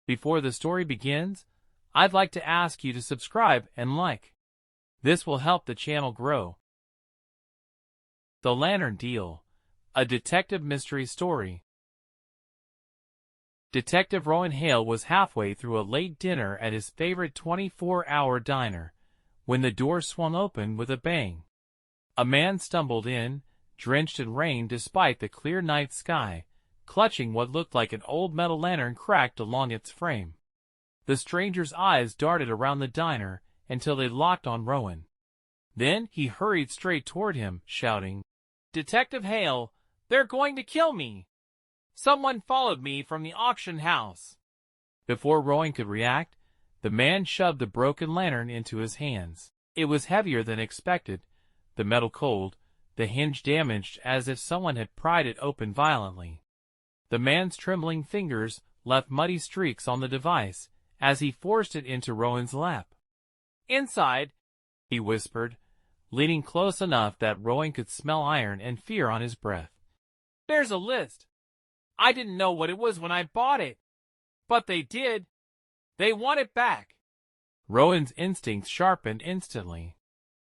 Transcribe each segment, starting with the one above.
Before the story begins, I'd like to ask you to subscribe and like. This will help the channel grow. The Lantern Deal, a detective mystery story. Detective Rowan Hale was halfway through a late dinner at his favorite 24-hour diner when the door swung open with a bang. A man stumbled in, drenched in rain despite the clear night sky, clutching what looked like an old metal lantern cracked along its frame. The stranger's eyes darted around the diner until they locked on Rowan. Then he hurried straight toward him, shouting, "Detective Hale, they're going to kill me! Someone followed me from the auction house." Before Rowan could react, the man shoved the broken lantern into his hands. It was heavier than expected, the metal cold, the hinge damaged as if someone had pried it open violently. The man's trembling fingers left muddy streaks on the device as he forced it into Rowan's lap. "Inside," he whispered, leaning close enough that Rowan could smell iron and fear on his breath. "There's a list. I didn't know what it was when I bought it. But they did. They want it back." Rowan's instincts sharpened instantly.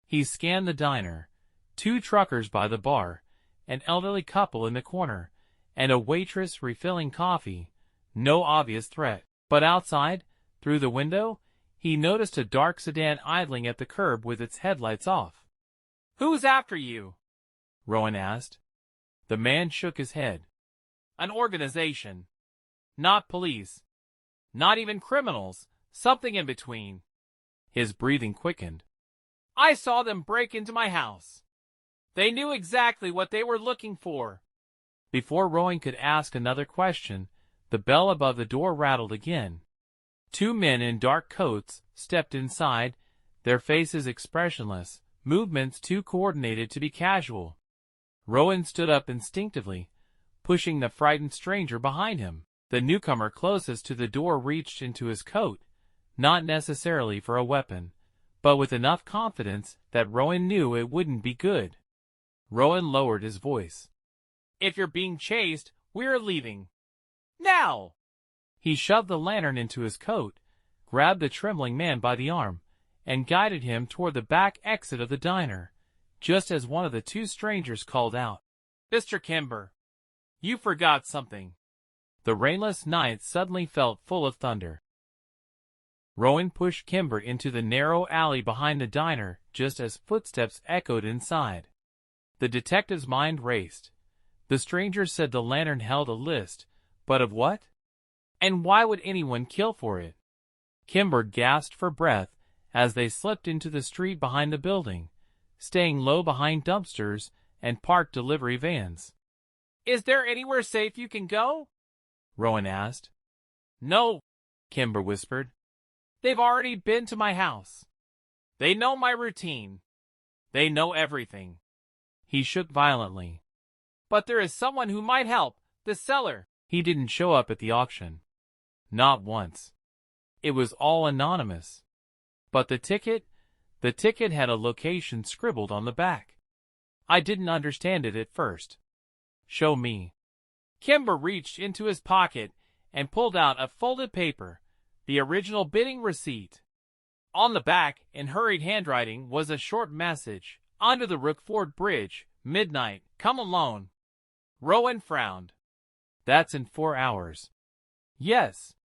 He scanned the diner, 2 truckers by the bar, an elderly couple in the corner, and a waitress refilling coffee. No obvious threat. But outside, through the window, he noticed a dark sedan idling at the curb with its headlights off. "Who's after you?" Rowan asked. The man shook his head. "An organization. Not police. Not even criminals. Something in between." His breathing quickened. "I saw them break into my house. They knew exactly what they were looking for." Before Rowan could ask another question, the bell above the door rattled again. 2 men in dark coats stepped inside, their faces expressionless, movements too coordinated to be casual. Rowan stood up instinctively, pushing the frightened stranger behind him. The newcomer closest to the door reached into his coat, not necessarily for a weapon, but with enough confidence that Rowan knew it wouldn't be good. Rowan lowered his voice. "If you're being chased, we're leaving. Now!" He shoved the lantern into his coat, grabbed the trembling man by the arm, and guided him toward the back exit of the diner, just as one of the 2 strangers called out, "Mr. Kimber, you forgot something." The rainless night suddenly felt full of thunder. Rowan pushed Kimber into the narrow alley behind the diner just as footsteps echoed inside. The detective's mind raced. The stranger said the lantern held a list, but of what? And why would anyone kill for it? Kimber gasped for breath as they slipped into the street behind the building, staying low behind dumpsters and parked delivery vans. "Is there anywhere safe you can go?" Rowan asked. "No," Kimber whispered. "They've already been to my house. They know my routine. They know everything." He shook violently. "But there is someone who might help, the seller." He didn't show up at the auction. Not once. It was all anonymous. But the ticket had a location scribbled on the back. I didn't understand it at first. "Show me." Kimber reached into his pocket and pulled out a folded paper, the original bidding receipt. On the back, in hurried handwriting, was a short message. "Under the Rookford Bridge, midnight, come alone." Rowan frowned. "That's in 4 hours. "Yes.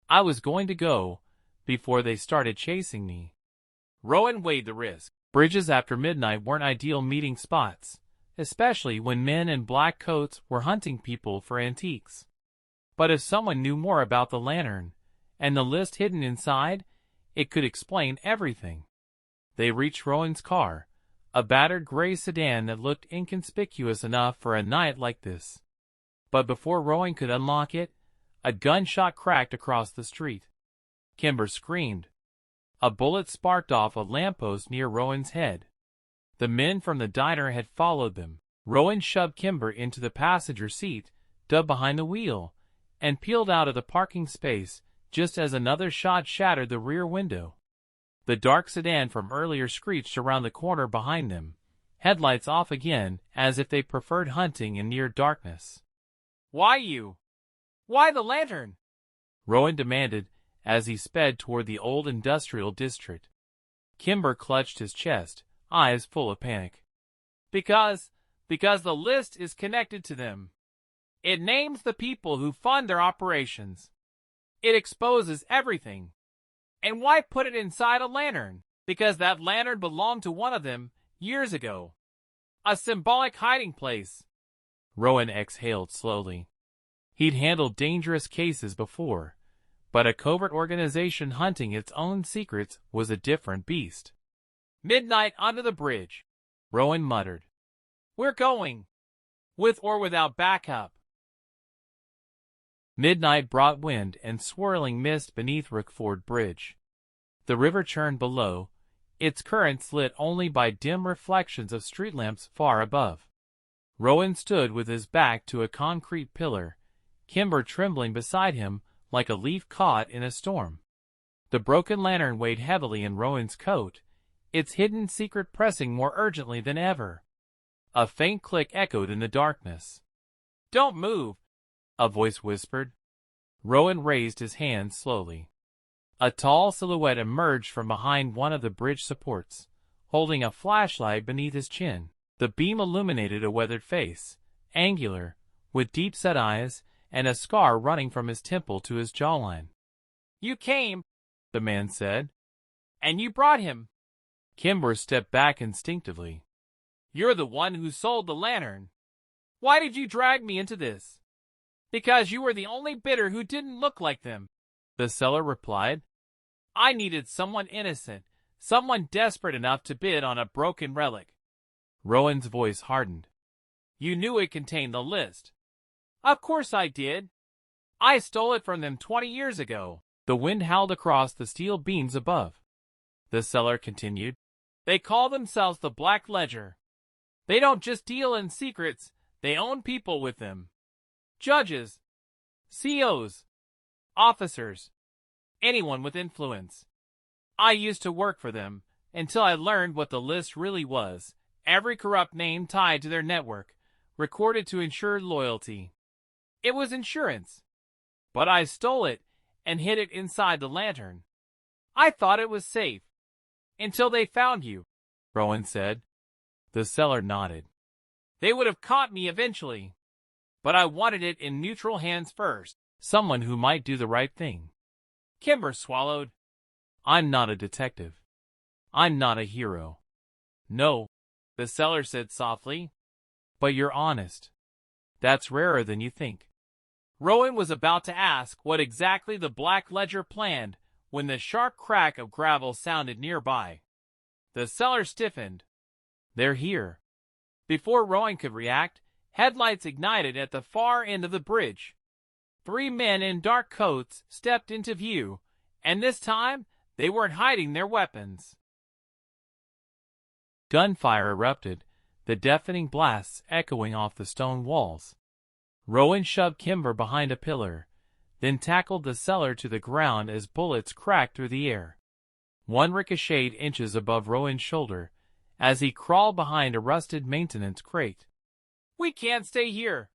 I was going to go before they started chasing me." Rowan weighed the risk. Bridges after midnight weren't ideal meeting spots, especially when men in black coats were hunting people for antiques. But if someone knew more about the lantern and the list hidden inside, it could explain everything. They reached Rowan's car, a battered gray sedan that looked inconspicuous enough for a night like this. But before Rowan could unlock it, a gunshot cracked across the street. Kimber screamed. A bullet sparked off a lamppost near Rowan's head. The men from the diner had followed them. Rowan shoved Kimber into the passenger seat, dug behind the wheel, and peeled out of the parking space just as another shot shattered the rear window. The dark sedan from earlier screeched around the corner behind them, headlights off again as if they preferred hunting in near darkness. "Why you? Why the lantern?" Rowan demanded as he sped toward the old industrial district. Kimber clutched his chest, eyes full of panic. Because the list is connected to them. It names the people who fund their operations. It exposes everything. And why put it inside a lantern? Because that lantern belonged to one of them years ago. A symbolic hiding place. Rowan exhaled slowly. He'd handled dangerous cases before, but a covert organization hunting its own secrets was a different beast. Midnight under the bridge, Rowan muttered. We're going. With or without backup. Midnight brought wind and swirling mist beneath Rookford Bridge. The river churned below, its currents lit only by dim reflections of street lamps far above. Rowan stood with his back to a concrete pillar, Kimber trembling beside him like a leaf caught in a storm. The broken lantern weighed heavily in Rowan's coat, its hidden secret pressing more urgently than ever. A faint click echoed in the darkness. Don't move, a voice whispered. Rowan raised his hand slowly. A tall silhouette emerged from behind one of the bridge supports, holding a flashlight beneath his chin. The beam illuminated a weathered face, angular, with deep-set eyes, and a scar running from his temple to his jawline. You came, the man said. And you brought him. Kimber stepped back instinctively. You're the one who sold the lantern. Why did you drag me into this? Because you were the only bidder who didn't look like them, the seller replied. I needed someone innocent, someone desperate enough to bid on a broken relic. Rowan's voice hardened. You knew it contained the list. Of course I did. I stole it from them 20 years ago. The wind howled across the steel beams above. The seller continued. They call themselves the Black Ledger. They don't just deal in secrets, they own people with them. Judges, CEOs, officers, anyone with influence. I used to work for them until I learned what the list really was. Every corrupt name tied to their network, recorded to ensure loyalty. It was insurance. But I stole it and hid it inside the lantern. I thought it was safe. Until they found you, Rowan said. The seller nodded. They would have caught me eventually. But I wanted it in neutral hands first, someone who might do the right thing. Kimber swallowed. I'm not a detective. I'm not a hero. No, the seller said softly. But you're honest. That's rarer than you think. Rowan was about to ask what exactly the Black Ledger planned when the sharp crack of gravel sounded nearby. The seller stiffened. They're here. Before Rowan could react, headlights ignited at the far end of the bridge. 3 men in dark coats stepped into view, and this time they weren't hiding their weapons. Gunfire erupted, the deafening blasts echoing off the stone walls. Rowan shoved Kimber behind a pillar, then tackled the seller to the ground as bullets cracked through the air. One ricocheted inches above Rowan's shoulder as he crawled behind a rusted maintenance crate. We can't stay here,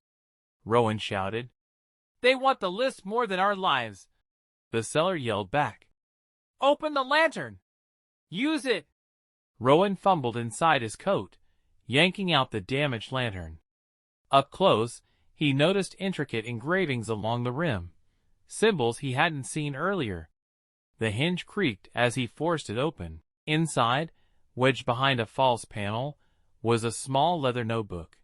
Rowan shouted. They want the list more than our lives, the seller yelled back. Open the lantern! Use it! Rowan fumbled inside his coat, yanking out the damaged lantern. Up close, he noticed intricate engravings along the rim, symbols he hadn't seen earlier. The hinge creaked as he forced it open. Inside, wedged behind a false panel, was a small leather notebook.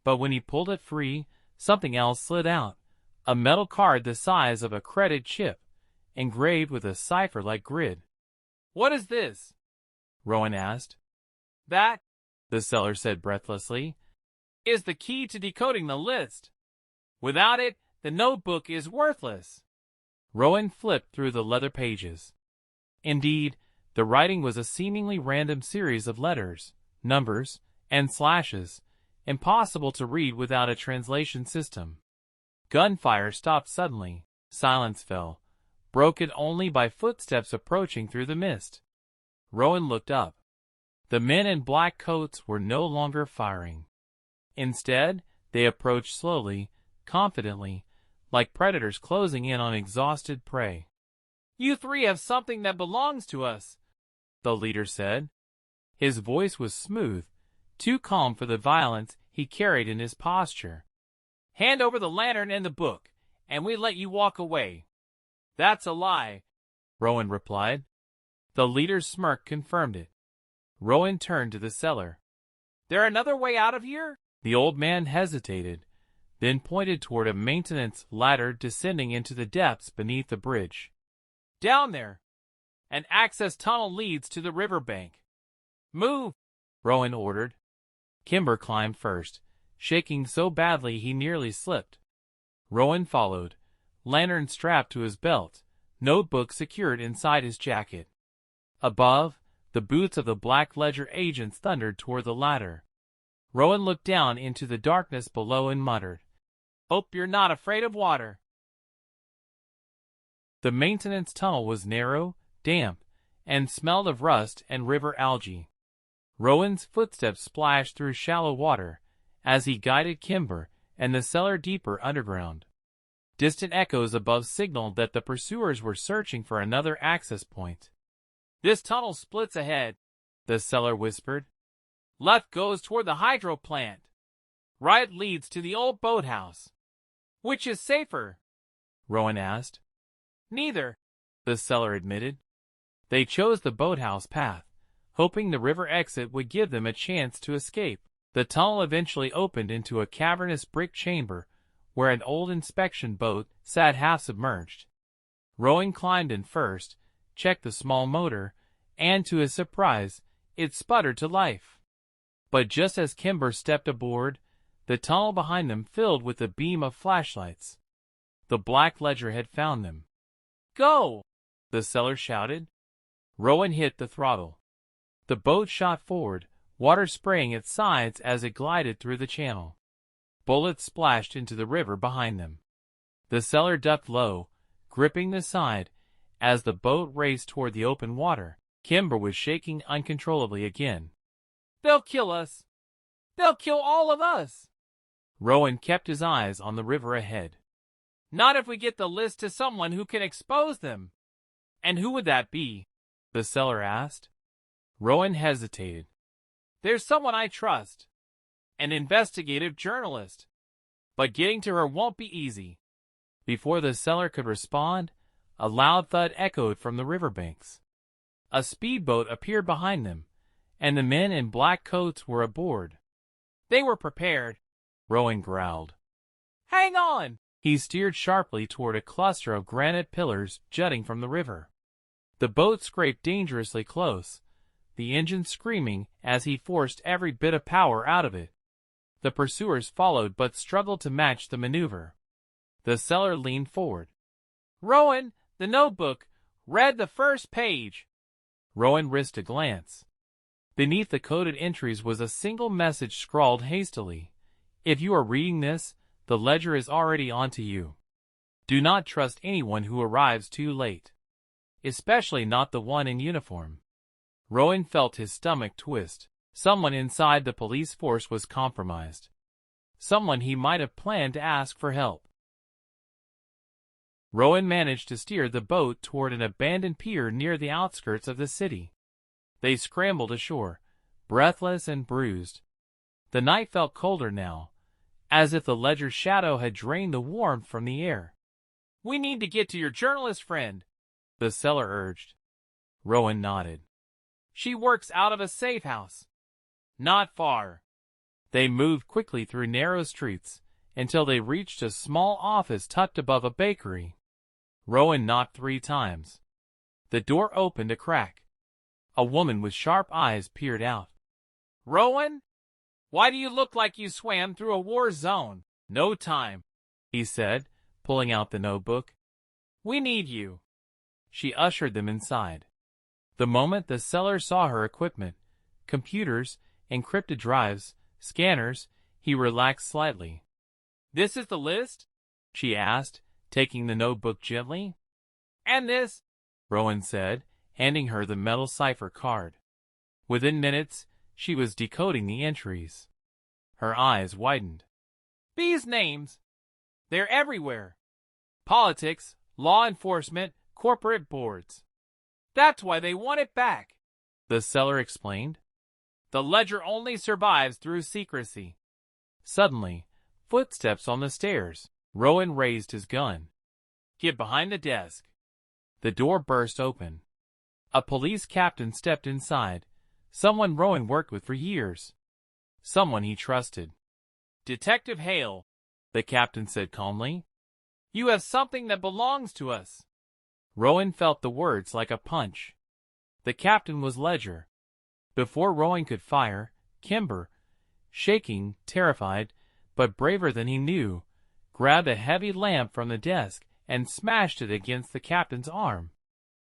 But when he pulled it free, something else slid out, a metal card the size of a credit chip, engraved with a cipher-like grid. What is this? Rowan asked. That, the seller said breathlessly, is the key to decoding the list. Without it, the notebook is worthless. Rowan flipped through the leather pages. Indeed, the writing was a seemingly random series of letters, numbers, and slashes, impossible to read without a translation system. Gunfire stopped suddenly. Silence fell, broken only by footsteps approaching through the mist. Rowan looked up. The men in black coats were no longer firing. Instead, they approached slowly, confidently, like predators closing in on exhausted prey. "You three have something that belongs to us," the leader said. His voice was smooth, too calm for the violence he carried in his posture. "Hand over the lantern and the book, and we let you walk away." "That's a lie," Rowan replied. The leader's smirk confirmed it. Rowan turned to the cellar. "There another way out of here?" The old man hesitated, then pointed toward a maintenance ladder descending into the depths beneath the bridge. "Down there. An access tunnel leads to the riverbank." "Move," Rowan ordered. Kimber climbed first, shaking so badly he nearly slipped. Rowan followed, lantern strapped to his belt, notebook secured inside his jacket. Above, the boots of the Black Ledger agents thundered toward the ladder. Rowan looked down into the darkness below and muttered, "Hope you're not afraid of water." The maintenance tunnel was narrow, damp, and smelled of rust and river algae. Rowan's footsteps splashed through shallow water as he guided Kimber and the cellar deeper underground. Distant echoes above signaled that the pursuers were searching for another access point. "This tunnel splits ahead," the cellar whispered. "Left goes toward the hydro plant. Right leads to the old boathouse." "Which is safer?" Rowan asked. "Neither," the cellar admitted. They chose the boathouse path, hoping the river exit would give them a chance to escape. The tunnel eventually opened into a cavernous brick chamber where an old inspection boat sat half submerged. Rowan climbed in first, checked the small motor, and to his surprise, it sputtered to life. But just as Kimber stepped aboard, the tunnel behind them filled with a beam of flashlights. The Black Ledger had found them. "Go!" the cellar shouted. Rowan hit the throttle. The boat shot forward, water spraying its sides as it glided through the channel. Bullets splashed into the river behind them. The cellar ducked low, gripping the side, as the boat raced toward the open water. Kimber was shaking uncontrollably again. "They'll kill us! They'll kill all of us!" Rowan kept his eyes on the river ahead. "Not if we get the list to someone who can expose them." "And who would that be?" the cellar asked. Rowan hesitated. "There's someone I trust. An investigative journalist. But getting to her won't be easy." Before the cellar could respond, a loud thud echoed from the riverbanks. A speedboat appeared behind them, and the men in black coats were aboard. "They were prepared," Rowan growled. "Hang on!" He steered sharply toward a cluster of granite pillars jutting from the river. The boat scraped dangerously close, the engine screaming as he forced every bit of power out of it. The pursuers followed but struggled to match the maneuver. The cellar leaned forward. "Rowan, the notebook, read the first page." Rowan risked a glance. Beneath the coded entries was a single message scrawled hastily. "If you are reading this, the ledger is already onto you. Do not trust anyone who arrives too late. Especially not the one in uniform." Rowan felt his stomach twist. Someone inside the police force was compromised. Someone he might have planned to ask for help. Rowan managed to steer the boat toward an abandoned pier near the outskirts of the city. They scrambled ashore, breathless and bruised. The night felt colder now, as if the ledger's shadow had drained the warmth from the air. "We need to get to your journalist friend," the cellar urged. Rowan nodded. "She works out of a safe house." "Not far." They moved quickly through narrow streets until they reached a small office tucked above a bakery. Rowan knocked 3 times. The door opened a crack. A woman with sharp eyes peered out. "Rowan? Why do you look like you swam through a war zone?" "No time," he said, pulling out the notebook. "We need you." She ushered them inside. The moment the cellar saw her equipment, computers, encrypted drives, scanners, he relaxed slightly. "This is the list?" she asked, taking the notebook gently. "And this?" Rowan said, handing her the metal cipher card. Within minutes, she was decoding the entries. Her eyes widened. "These names! They're everywhere. Politics, law enforcement, corporate boards. That's why they want it back, the seller explained. The ledger only survives through secrecy. Suddenly, footsteps on the stairs. Rowan raised his gun. Get behind the desk. The door burst open. A police captain stepped inside, someone Rowan worked with for years. Someone he trusted. Detective Hale, the captain said calmly. You have something that belongs to us. Rowan felt the words like a punch. The captain was Ledger. Before Rowan could fire, Kimber, shaking, terrified, but braver than he knew, grabbed a heavy lamp from the desk and smashed it against the captain's arm.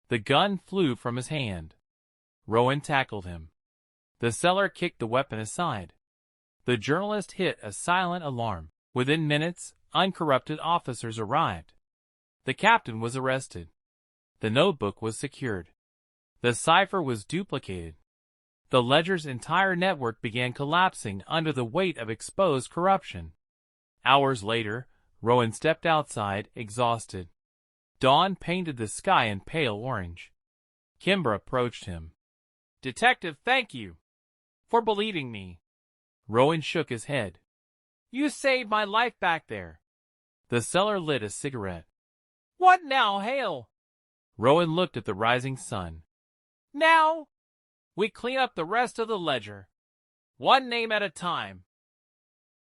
The gun flew from his hand. Rowan tackled him. The seller kicked the weapon aside. The journalist hit a silent alarm. Within minutes, uncorrupted officers arrived. The captain was arrested. The notebook was secured. The cipher was duplicated. The ledger's entire network began collapsing under the weight of exposed corruption. Hours later, Rowan stepped outside, exhausted. Dawn painted the sky in pale orange. Kimber approached him. Detective, thank you for believing me. Rowan shook his head. You saved my life back there. The seller lit a cigarette. What now, Hale? Rowan looked at the rising sun. Now, we clean up the rest of the ledger. One name at a time.